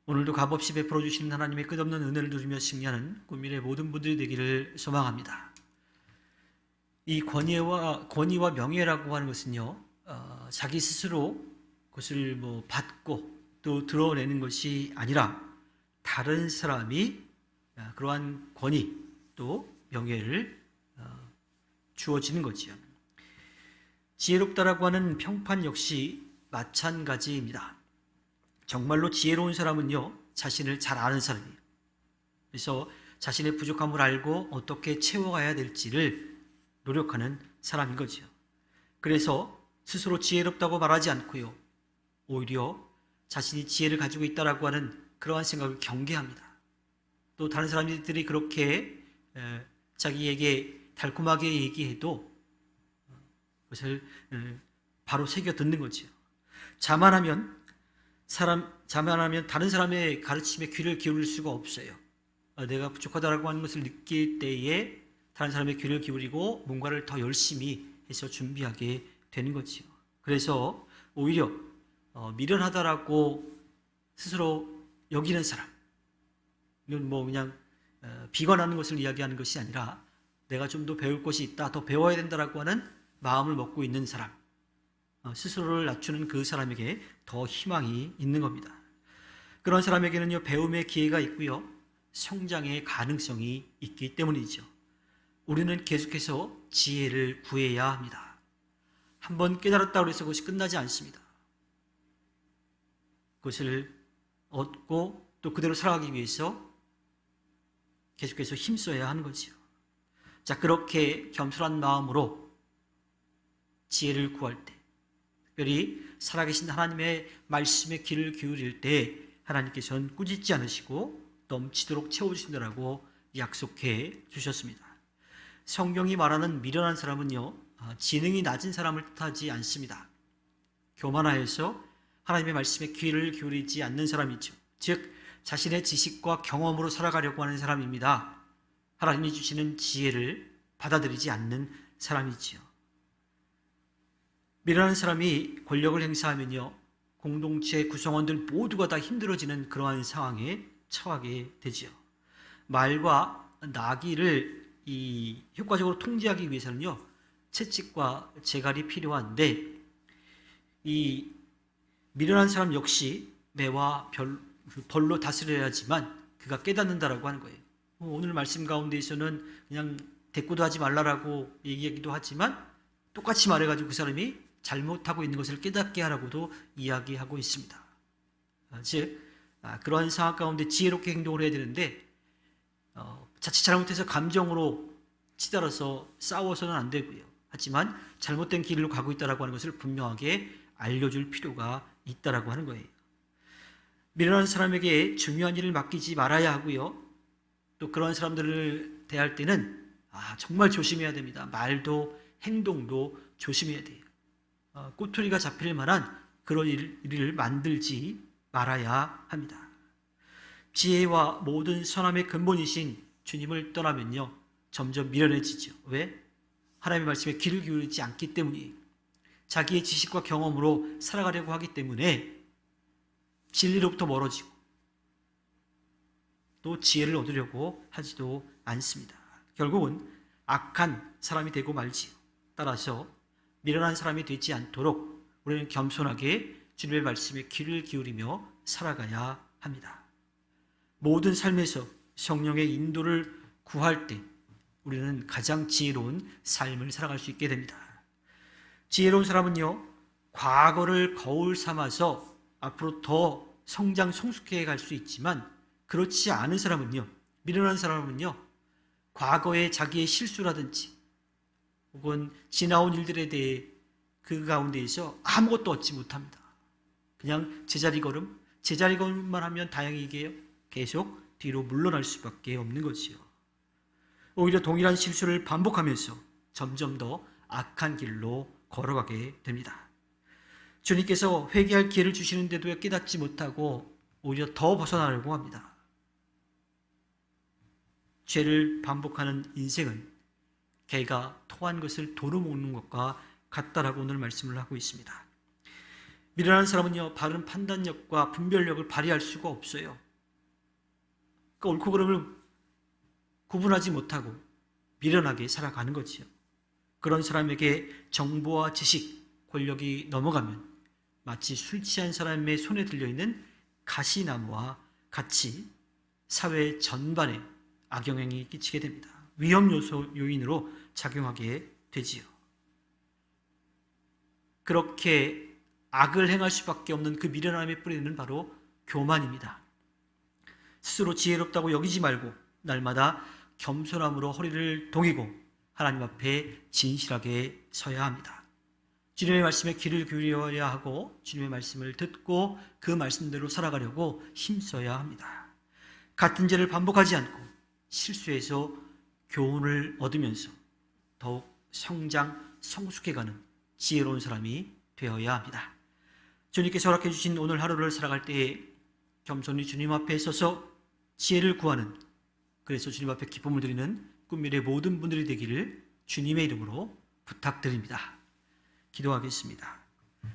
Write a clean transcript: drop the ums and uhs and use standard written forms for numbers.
오늘도 값없이 베풀어 주시는 하나님의 끝없는 은혜를 누리며 승리하는 꿈미래 모든 분들이 되기를 소망합니다. 이 권위와 명예라고 하는 것은요, 자기 스스로 그것을 받고 또 드러내는 것이 아니라 다른 사람이 그러한 권위 또 명예를 주어지는 거지요. 지혜롭다라고 하는 평판 역시 마찬가지입니다. 정말로 지혜로운 사람은요, 자신을 잘 아는 사람이에요. 그래서 자신의 부족함을 알고 어떻게 채워가야 될지를 노력하는 사람인 거죠. 그래서 스스로 지혜롭다고 말하지 않고요, 오히려 자신이 지혜를 가지고 있다라고 하는 그러한 생각을 경계합니다. 또 다른 사람들이 그렇게 자기에게 달콤하게 얘기해도 그것을 바로 새겨 듣는 거죠. 자만하면 다른 사람의 가르침에 귀를 기울일 수가 없어요. 내가 부족하다라고 하는 것을 느낄 때에 다른 사람의 귀를 기울이고 뭔가를 더 열심히 해서 준비하게 되는 거지요. 그래서 오히려 미련하다라고 스스로 여기는 사람, 이건 그냥 비관하는 것을 이야기하는 것이 아니라 내가 좀 더 배울 것이 있다, 더 배워야 된다라고 하는 마음을 먹고 있는 사람, 스스로를 낮추는 그 사람에게 더 희망이 있는 겁니다. 그런 사람에게는요, 배움의 기회가 있고요, 성장의 가능성이 있기 때문이죠. 우리는 계속해서 지혜를 구해야 합니다. 한번 깨달았다고 해서 그것이 끝나지 않습니다. 그것을 얻고 또 그대로 살아가기 위해서 계속해서 힘써야 하는 거죠. 자, 그렇게 겸손한 마음으로 지혜를 구할 때, 특별히 살아계신 하나님의 말씀에 귀를 기울일 때 하나님께서는 꾸짖지 않으시고 넘치도록 채워주신다라고 약속해 주셨습니다. 성경이 말하는 미련한 사람은요, 지능이 낮은 사람을 뜻하지 않습니다. 교만하여서 하나님의 말씀에 귀를 기울이지 않는 사람이죠. 즉 자신의 지식과 경험으로 살아가려고 하는 사람입니다. 하나님이 주시는 지혜를 받아들이지 않는 사람이지요. 미련한 사람이 권력을 행사하면요, 공동체 구성원들 모두가 다 힘들어지는 그러한 상황에 처하게 되지요. 말과 나귀를 효과적으로 통제하기 위해서는요, 채찍과 재갈이 필요한데, 이 미련한 사람 역시 매와 벌로 다스려야지만 그가 깨닫는다라고 하는 거예요. 오늘 말씀 가운데에서는 그냥 대꾸도 하지 말라라고 얘기하기도 하지만 똑같이 말해가지고 그 사람이 잘못하고 있는 것을 깨닫게 하라고도 이야기하고 있습니다. 즉 그러한 상황 가운데 지혜롭게 행동을 해야 되는데 자칫 잘못해서 감정으로 치달아서 싸워서는 안 되고요. 하지만 잘못된 길로 가고 있다라고 하는 것을 분명하게 알려줄 필요가 있다라고 하는 거예요. 미련한 사람에게 중요한 일을 맡기지 말아야 하고요. 또 그런 사람들을 대할 때는 정말 조심해야 됩니다. 말도 행동도 조심해야 돼요. 꼬투리가 잡힐 만한 그런 일을 만들지 말아야 합니다. 지혜와 모든 선함의 근본이신 주님을 떠나면요, 점점 미련해지죠. 왜? 하나님의 말씀에 귀를 기울이지 않기 때문이에요. 자기의 지식과 경험으로 살아가려고 하기 때문에 진리로부터 멀어지고 또 지혜를 얻으려고 하지도 않습니다. 결국은 악한 사람이 되고 말지요. 따라서 미련한 사람이 되지 않도록 우리는 겸손하게 주님의 말씀에 귀를 기울이며 살아가야 합니다. 모든 삶에서 성령의 인도를 구할 때 우리는 가장 지혜로운 삶을 살아갈 수 있게 됩니다. 지혜로운 사람은요, 과거를 거울 삼아서 앞으로 더 성장 성숙해 갈 수 있지만, 그렇지 않은 사람은요, 미련한 사람은요, 과거의 자기의 실수라든지 혹은 지나온 일들에 대해 그 가운데에서 아무것도 얻지 못합니다. 그냥 제자리 걸음만 하면 다행히 이게 계속 뒤로 물러날 수밖에 없는 거지요. 오히려 동일한 실수를 반복하면서 점점 더 악한 길로 걸어가게 됩니다. 주님께서 회개할 기회를 주시는데도 깨닫지 못하고 오히려 더 벗어나려고 합니다. 죄를 반복하는 인생은 개가 토한 것을 도로 먹는 것과 같다라고 오늘 말씀을 하고 있습니다. 미련한 사람은요, 바른 판단력과 분별력을 발휘할 수가 없어요. 그러니까 옳고 그름을 구분하지 못하고 미련하게 살아가는 거지요. 그런 사람에게 정보와 지식, 권력이 넘어가면 마치 술 취한 사람의 손에 들려있는 가시나무와 같이 사회 전반에 악영향이 끼치게 됩니다. 위험 요인으로 작용하게 되지요. 그렇게 악을 행할 수밖에 없는 그 미련함의 뿌리는 바로 교만입니다. 스스로 지혜롭다고 여기지 말고 날마다 겸손함으로 허리를 동이고 하나님 앞에 진실하게 서야 합니다. 주님의 말씀에 귀를 기울여야 하고 주님의 말씀을 듣고 그 말씀대로 살아가려고 힘써야 합니다. 같은 죄를 반복하지 않고 실수에서 교훈을 얻으면서 더욱 성장, 성숙해가는 지혜로운 사람이 되어야 합니다. 주님께서 허락해 주신 오늘 하루를 살아갈 때에 겸손히 주님 앞에 서서 지혜를 구하는, 그래서 주님 앞에 기쁨을 드리는 꿈미래의 모든 분들이 되기를 주님의 이름으로 부탁드립니다. 기도하겠습니다.